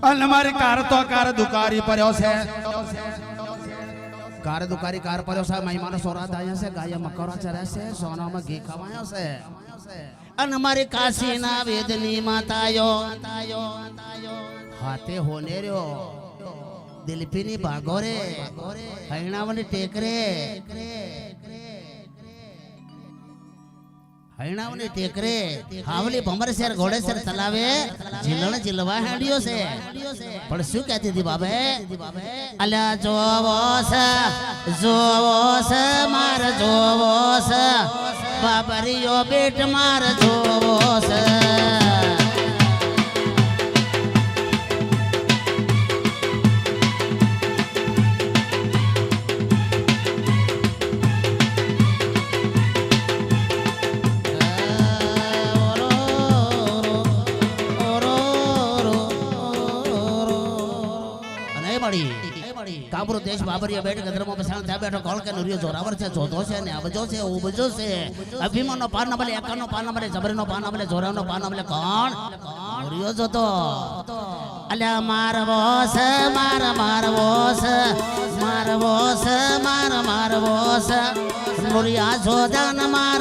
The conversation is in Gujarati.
અને મારી કાર તો કાર દુકારી પડ્યો છે કાર દુકારી કાર પડ્યો છે મહિમાનો સોરાત આયા છે ગાય મકરો ચરે છે સોનામાં ઘી ખવાયો છે અને મારી કાશીના વેદની માતાયો હાથે હોને રહ્યો દિલપીની ભાગોરે હૈણાવની ટેકરે હૈણાવની ટેકરે હાવલી ભમર શેર ઘોડે શેર તલાવે જીલણ જીલવા હેડ્યો છે પણ શું કહેતી હતી બાબે અલ્યા જોવો છે માર જોવો છે બાબરીયો બેટ માર જોવો છે કાબરો દેશ બાબરિયા બેઠ ગદરમાં પસાણ થયા બેઠો કોલ કે નુરિયો જોરાવર છે જોધો છે ને અબજો છે ઉબજો છે અભિમાનનો પાર ન બલે એકાનો પાર ન બલે જબરનો પાર ન બલે જોરાનો પાર ન બલે કોણ નુરિયો જોતો અલ્યા મારવો છે મારવો છે નુરિયા જોદાન માર